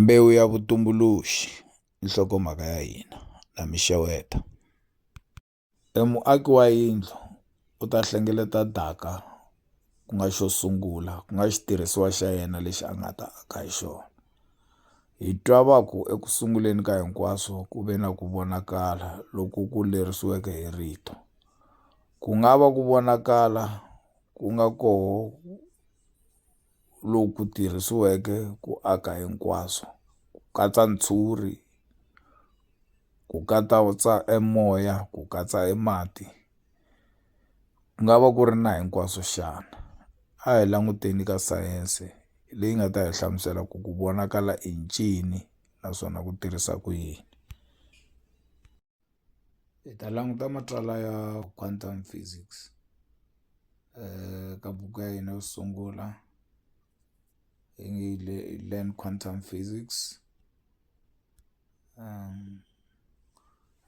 Mbewu ya vutumbuluxi i nhlokomhaka ya hina na mi xeweta. Muaki wa yindlu u ta hlengeleta daka ku nga xo sungula ku nga xitirhisiwa xa yena lexi a nga ta aka hi xona. Hi twa va ku eku sunguleni ka hinkwaswo ku ve na ku vonakala loku ku lerisiweke hi rito. Ku nga va ku vonakala ku nga koho loku tirhisiweke ku aka hinkwaswo, ku katsa ntshuri, ku katsa moya, ku katsa mati. Ku nga va ku ri na hinkwaswo xana. A hi languteni ka sayense leyi nga ta hi hlamusela ku ku vonakala i ncini naswona ku tirhisa ku yini. Hi ta languta matsalwa ya quantum physics ka buku ya hina yo sungula yi nge learn quantum physics.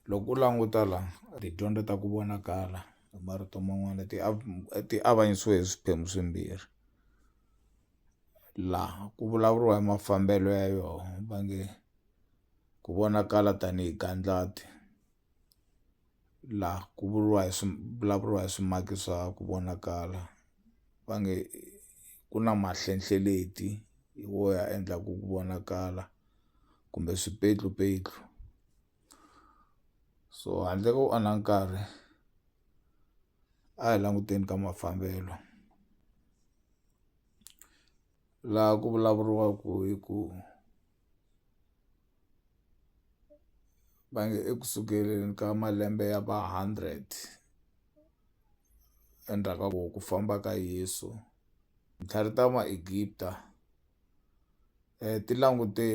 Loko u languta la tidyondzo ta ku vonakala hi marito man'wana ti avanyisiwe hi swiphemu swimbirhi. Laha ku vulavuriwa hi mafambelo ya yona va nge ku vonakala tanihi gandlati, laha ku vulavuriwa hi swimaki swa ku vonakala va nge ku na mahlenghleleti hi wo ya endlaku ku vonakala kumbe swipetlupetlu. So handle ko onha nkarhi a hi languteni ka mafambelo laha ku vulavuriwaku hi ku va nge eku sukeleni ka malembe ya va 100 endzhaku ka ku famba ka Yesu, tintlhari ta ma-Egypta ti langute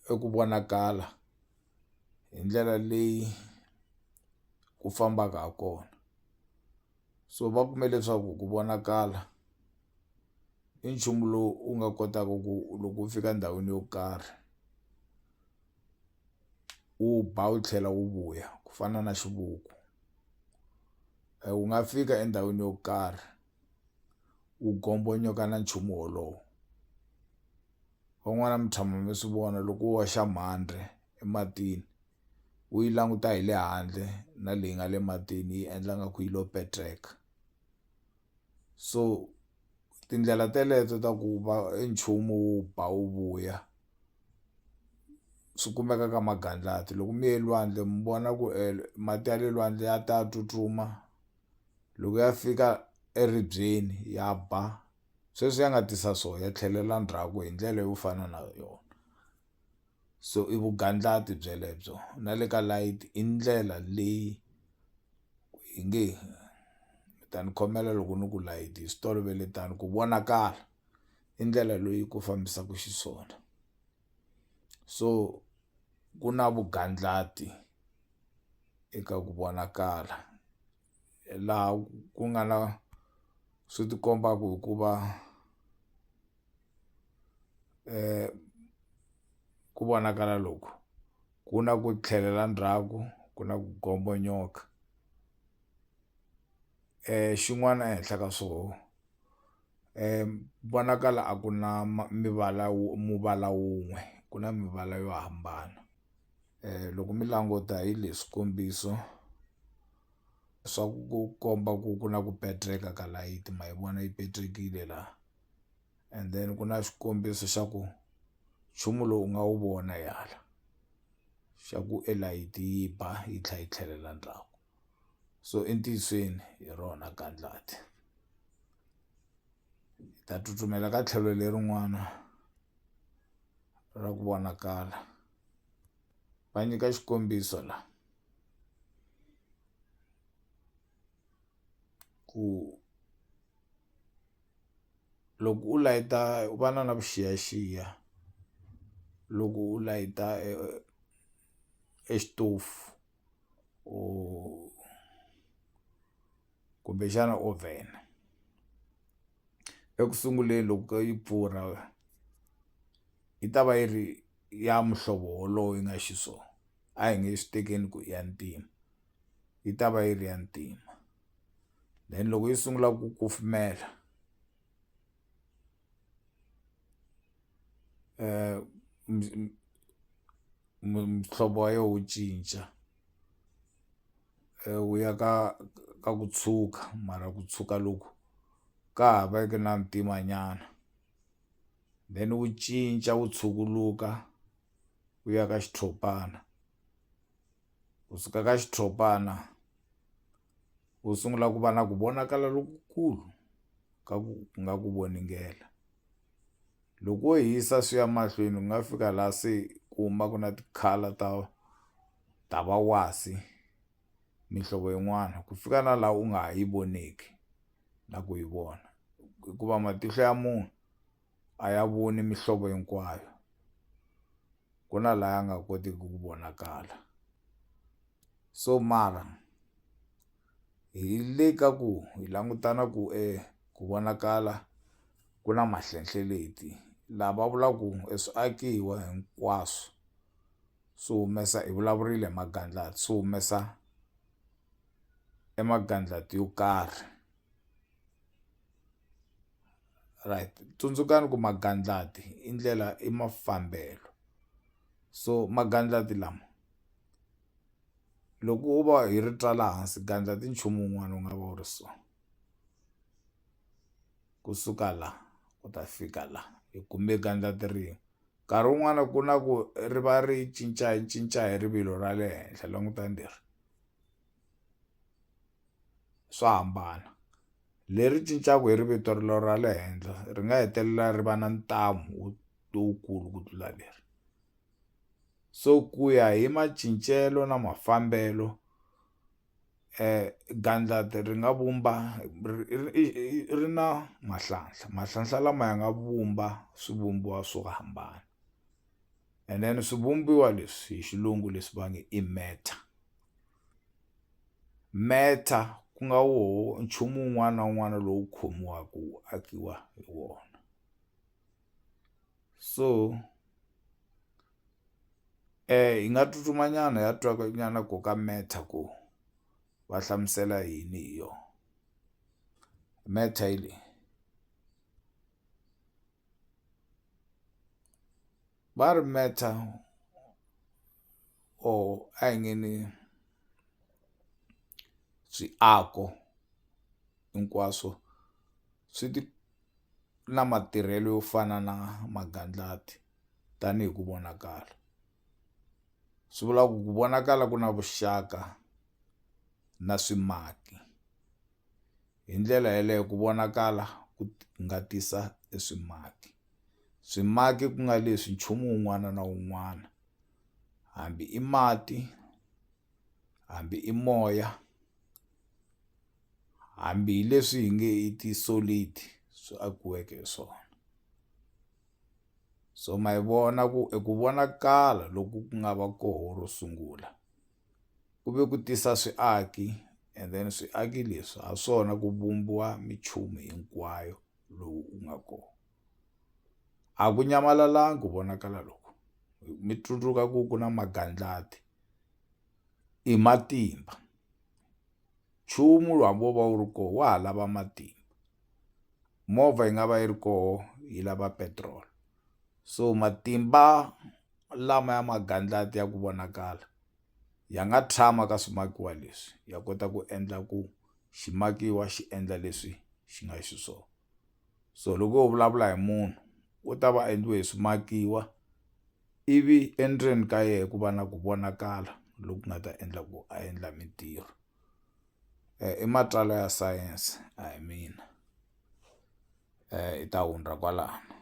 eku vonakala hi ndlela leyi ku fambaka ha kona. So va kume leswaku ku vonakala i nchumu lowu u nga kotaka ku loko u fika endhawini yo karhi wu ba wu tlhela wu vuya ku fana na xivuku. Wu nga fika endhawini yo karhi wu gombonyoka na nchumu wolowo. Van'wana mi tshama mi swi vona loko u hoxa mhandzi ematini u yi languta hi le handle na leyi nga le matini yi endla nga ku yi lo petreka. So tindlela teleto ta ku va nchumu wu ba wu vuya swi kumeka ka magandlati. Loko mi ye lwandle mi vona ku mati ya le lwandle ya ta tsutsuma, loko ya fika eribyeni ya ba sweswi ya nga tisa swona ya tlhelela ndzhaku hi ndlela yo fana na yona. So i vugandlati byelebyo na le ka light i ndlela leyi hi nge mi ta ni khomela loko ni ku light hi swi tolovele tani ku vonakala i ndlela leyi ku fambisaka xiswona. So ku na vugandlati eka ku vonakala laha ku nga na swi ti kombaka hikuva ku vonakala loku ku na ku tlhelela ndzhaku, ku na ku gombonyoka. Xin'wana ehenhla ka swoho vonakala a ku na muvala wun'we, ku na mivala yo hambana. Loko mi languta hi leswi swikombiso swa ku komba ku ku na ku petreka ka layiti ma yi vona yi petrekile laha, and then ku na xikombiso xa ku nchumu lowu u nga wu vona hi hala xa ku layiti yi ba yi tlhela yi tlhelela ndzhaku. So entiyisweni hi rona gandlati. Hi ta tsutsumela ka tlhelo lerin'wana ra ku vonakala. Va nyika xikombiso laha ku loko u layita u va na vuxiyaxiya loko u layita exitofu kumbexana oven. Eku sunguleni loko yi pfurha yi ta va yi ri ya muhlovo wolowo yi nga xiswona, a hi nge swi tekeni ku i ya ntima, yi ta va yi ri ya ntima. Then loko yi sungula ku kufumela mhlovo wa yona wu cinca wu ya ka ku tshuka, mara ku tshuka loku ka ha veke na ntimanyana, then wu cinca wu tshukuluka wu ya ka xitshopana. Kusuka ka xitshopana wu sungula ku va na ku vonakala lokukulu ka ku nga ku voningela. Loko wo hisa swi ya mahlweni u nga fika laha se ku humaku na ti-colour ta va wasi, mihlovo yin'wana ku fika na laha u nga ha yi voneki na ku yi vona, hikuva matihlo ya munhu a ya voni mihlovo hinkwayo, ku na laha ya nga kotiki ku vonakala. So mara hi le ka ku hi langutana ku ku vonakala ku na mahlenhleleti, laha va vulaku swiakiwa hinkwaswo swi humesa, hi vulavurile hi magandlati, swi humesa magandlati yo karhi, right? Tsundzukani ku magandlati i mafambelo. So magandlati lama loko u va hi ri tsala hansi, gandlati nchumu wun'wana wu nga va wu ri so, kusuka la u ta fika la hi kume gandlati rin'we. Nkarhi wun'wana ku na ku ri va ri cinca hi rivilo ra le henhla, langutani leri swa hambana. Leri cincaka hi rivilo ra le henhla ri nga hetelela ri va na ntamu lowukulu ku tlula leri. So ku ya hi macincelo na mafambelo gandlati ri nga vumba ri na mahlanhla lama ya nga vumba swivumbiwa swo hambana, and then swivumbiwa leswi hi xilungu leswi va nge i matter. Matter ku nga woho nchumu wun'wana na wun'wana lowu khomiwaka wu akiwa hi wona. So hi nga tsutsumanyana ya twa nyana ku ka matter ku va hlamusela yini hi yona. Matter hi leyi, va ri matter or a hi nge swiako hinkwaswo swi na matirhelo yo fana na magandlati tanihi ku vonakala. Swi vula ku vonakala ku na vuxaka na swimaki, hi ndlela yeleyo ku vonakala ku nga tisa swimaki. Swimaki ku nga leswi nchumu wun'wana na wun'wana, hambi i mati, hambi i moya, hambi hi leswi hi nge i ti-solid swi akiweke hi swona. So ma yi vona ku eku vonakala loku ku nga va koho ro sungula ku ve ku tisa swiaki, and then swiaki leswi ha swona ku vumbiwa minchumu hinkwayo lowu u nga kona. A ku nyamalalangi ku vonakala loku, mi tsundzuka ku na magandlati i matimba. Nchumu hambi wo va wu ri koho wa ha lava matimba. Movha yi nga va yi ri koho yi lava petrol. So matimba lama ya magandlati ya ku vonakala ya nga tshama ka swimakiwa leswi ya kota ku endla ku ximakiwa xi endla leswi xi nga xiswona. So loko ho vulavula hi munhu u ta va endliwe hi swimakiwa, ivi endzeni ka yena ku va na ku vonakala loku nga ta endla ku a endla mintirho. I matsalwa ya science a hi mina, i ta hundza kwalano.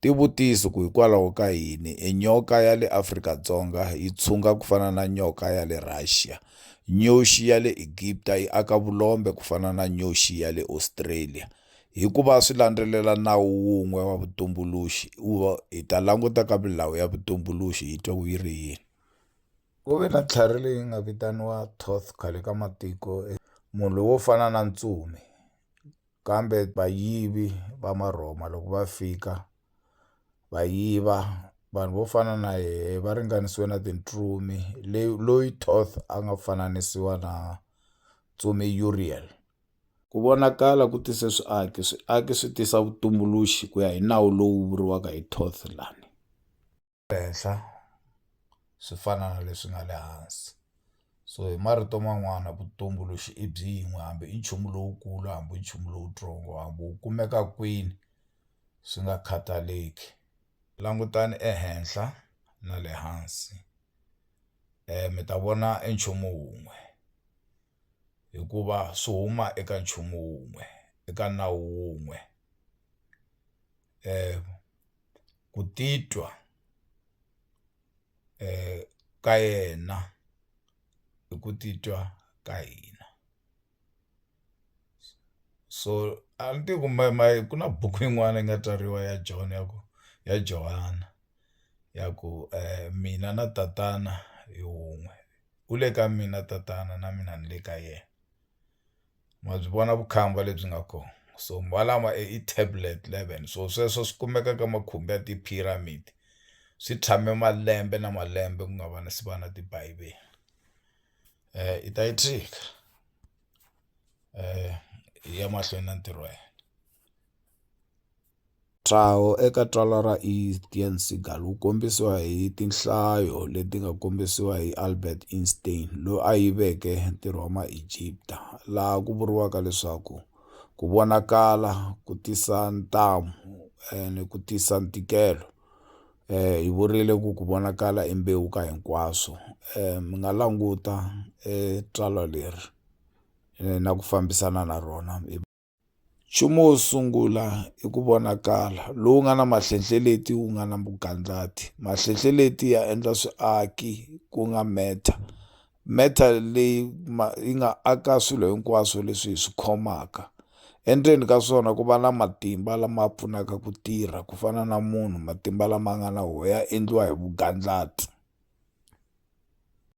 Tivutiso ku hikwalaho ka yini nyoka ya le Afrika-Dzonga yi tshunga ku fana na nyoka ya le Russia, nyoxi ya le Egipta yi aka vulombe ku fana na nyoxi ya le Australia? Hikuva swi landzelela nawu wun'we wa vutumbuluxi, hi ta languta ka milawu ya vutumbuluxi hi twa yi ri yini. Ku ve na tlhari leyi nga vitaniwa Thoth khale ka matiko, munhu lowo fana na Ntsumi, kambe vayivi va marhoma loko va fika va yiva vanhu vo fana na yehe va ringanisiwe na tintsumi, loyi Thoth a nga fananisiwa na Ntsumi Uriel. ku vonakala ku tise swiaki swi tisa vutumbuluxi ku ya hi nawu lowu vuriwaka hi Tothlani. Henhla swi fana na leswi nga le hansi. So hi marito man'wana vutumbuluxi i byin'we, hambi i nchumu lowukulu hambi i nchumu lowutsongo, hambi wu kumeka kwini swi nga khataleki. Langutani ehenhla na le hansi mi ta vona e nchumu wun'we, hikuva swi huma eka nchumu wun'we, eka nawu wun'we. Ku titwa ka yena i ku titwa ka hina. So a ni tivi ku na buku yin'wana yi nga tsariwa ya Johana ya ku mina na tatana hi wun'we, u le ka mina tatana na mina ni le ka yena. Ma byi vona vukhamba lebyi nga kona. So malama i tablet 11. So sweswo swi kumeka ka makhumbi ya ti-pyramid, swi tshame malembe na malembe ku nga va si va na tibayibele. I ta yi tshika hi ya mahlweni na ntirho wa yena. Ntshaho eka tsalwa ra Estienne Seagal wu kombisiwa hi tinhlayo leti nga kombisiwa hi Albert Einstein, loyi a yiveke ntirho wa ma-Egypta, laha ku vuriwaka leswaku ku vonakala ku tisa ntamu ni ku tisa ntikelo. Hi vurile ku vonakala i mbewu ka hinkwaswo. Mi nga languta tsalwa leri na ku fambisana na rona. Nchumu wo sungula i ku vonakala lowu nga na mahlenhleleti, wu nga na vugandlati. Mahlenhleleti ya endla swiaki ku nga matter leyi yi nga aka swilo hinkwaswo leswi hi swi khomaka. Endzeni ka swona ku va na matimba lama pfunaka ku tirha, ku fana na munhu, matimba lama nga na woya endliwa hi vugandlati.